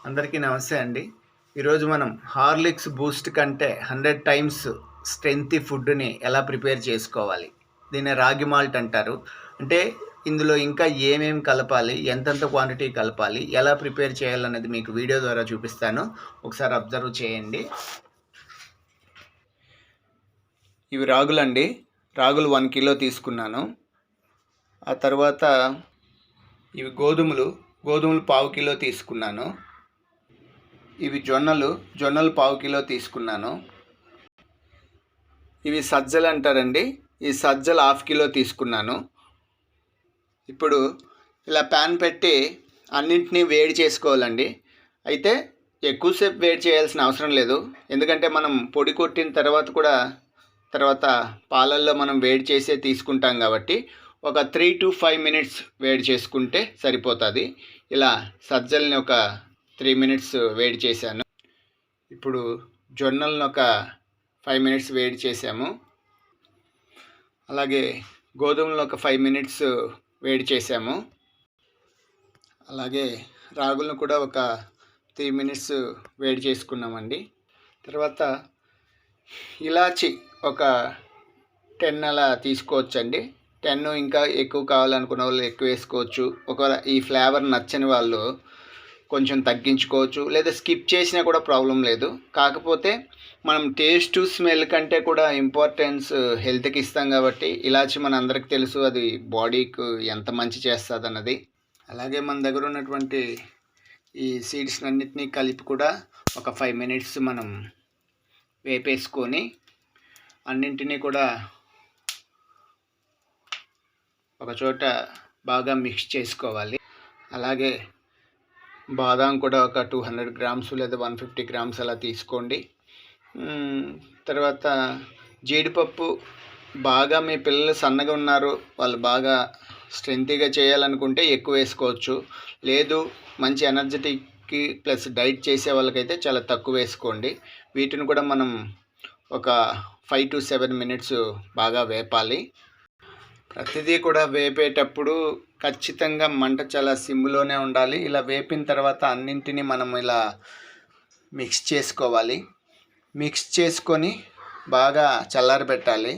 అందరికీ నమస్తే అండి. ఈరోజు మనం హార్లిక్స్ బూస్ట్ కంటే 100 టైమ్స్ స్ట్రెంగ్తీ ఫుడ్‌ని ఎలా ప్రిపేర్ చేసుకోవాలి. దీన్ని రాగి మాల్ట్ అంటారు. అంటే ఇందులో ఇంకా ఏమేమి కలపాలి, ఎంతెంత క్వాంటిటీ కలపాలి, ఎలా ప్రిపేర్ చేయాలనేది మీకు వీడియో ద్వారా చూపిస్తాను. ఒకసారి అబ్జర్వ్ చేయండి. ఇవి రాగులండి. రాగులు 1 కిలో తీసుకున్నాను. ఆ తర్వాత ఇవి గోధుమలు 1/2 కిలో తీసుకున్నాను. ఇవి జొన్నలు 1/2 కిలో తీసుకున్నాను. ఇవి సజ్జలు అంటారండి. ఈ సజ్జలు 1/2 కిలో తీసుకున్నాను. ఇప్పుడు ఇలా ప్యాన్ పెట్టి అన్నింటినీ వేడి చేసుకోవాలండి. అయితే ఎక్కువసేపు వేడి చేయాల్సిన అవసరం లేదు. ఎందుకంటే మనం పొడి కొట్టిన తర్వాత పాలల్లో మనం వేడి చేసే తీసుకుంటాం కాబట్టి ఒక 3 to 5 మినిట్స్ వేడి చేసుకుంటే సరిపోతుంది. ఇలా సజ్జల్ని ఒక 3 మినిట్స్ వేడి చేశాను. ఇప్పుడు జొన్నలను ఒక 5 మినిట్స్ వేడి చేసాము. అలాగే గోధుమలను ఒక 5 మినిట్స్ వేడి చేసాము. అలాగే రాగులను కూడా ఒక 3 మినిట్స్ వేడి చేసుకున్నామండి. తర్వాత ఇలాచి ఒక 10 అలా తీసుకోవచ్చండి. 10 ఇంకా ఎక్కువ కావాలనుకున్న వాళ్ళు ఎక్కువ వేసుకోవచ్చు. ఒకవేళ ఈ ఫ్లేవర్ నచ్చని వాళ్ళు కొంచెం తగ్గించుకోవచ్చు, లేదా స్కిప్ చేసినా కూడా ప్రాబ్లం లేదు. కాకపోతే మనం టేస్ట్ స్మెల్ కంటే కూడా ఇంపార్టెన్స్ హెల్త్కి ఇస్తాం కాబట్టి ఇలాచి మన అందరికి తెలుసు అది బాడీకి ఎంత మంచి చేస్తుంది అన్నది. అలాగే మన దగ్గర ఉన్నటువంటి ఈ సీడ్స్ అన్నిటినీ కలిపి కూడా ఒక 5 మినిట్స్ మనం వేపేసుకొని అన్నింటినీ కూడా ఒక చోట బాగా మిక్స్ చేసుకోవాలి. అలాగే బాదాం కూడా ఒక 200 గ్రామ్స్ లేదా 150 గ్రామ్స్ అలా తీసుకోండి. తర్వాత జీడిపప్పు బాగా మీ పిల్లలు సన్నగా ఉన్నారు, వాళ్ళు బాగా స్ట్రెంతీగా చేయాలనుకుంటే ఎక్కువ వేసుకోవచ్చు. లేదు మంచి ఎనర్జెటిక్కి ప్లస్ డైట్ చేసే వాళ్ళకైతే చాలా తక్కువ వేసుకోండి. వీటిని కూడా మనం ఒక 5 to 7 మినిట్స్ బాగా వేపాలి. ప్రతిదీ కూడా వేపేటప్పుడు ఖచ్చితంగా మంట చాలా సిమ్లోనే ఉండాలి. ఇలా వేపిన తర్వాత అన్నింటినీ మనం ఇలా మిక్స్ చేసుకోవాలి. మిక్స్ చేసుకొని బాగా చల్లారబెట్టాలి.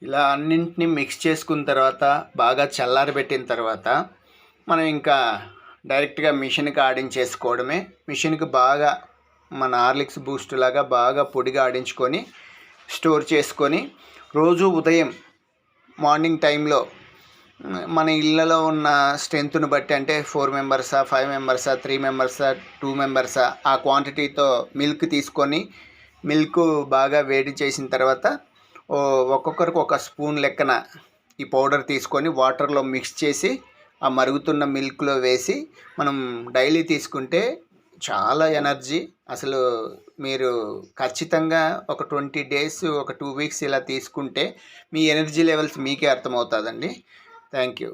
ఇలా అన్నింటినీ మిక్స్ చేసుకున్న తర్వాత బాగా చల్లారబెట్టిన తర్వాత మనం ఇంకా డైరెక్ట్గా మిషన్కి ఆడించేసుకోవడమే. మిషన్కి బాగా మన హార్లిక్స్ బూస్ట్ లాగా బాగా పొడిగా ఆడించుకొని స్టోర్ చేసుకొని రోజు ఉదయం మార్నింగ్ టైంలో మన ఇళ్ళలో ఉన్న స్ట్రెంత్ను బట్టి, అంటే 4 మెంబర్సా 5 మెంబర్సా 3 మెంబర్సా 2 మెంబర్సా ఆ క్వాంటిటీతో మిల్క్ తీసుకొని మిల్క్ బాగా వేడి చేసిన తర్వాత ఒక్కొక్కరికి ఒక స్పూన్ లెక్కన ఈ పౌడర్ తీసుకొని వాటర్లో మిక్స్ చేసి ఆ మరుగుతున్న మిల్క్లో వేసి మనం డైలీ తీసుకుంటే చాలా ఎనర్జీ. అసలు మీరు ఖచ్చితంగా ఒక 20 డేస్ ఒక 2 వీక్స్ ఇలా తీసుకుంటే మీ ఎనర్జీ లెవెల్స్ మీకే అర్థమవుతుందండి. Thank you.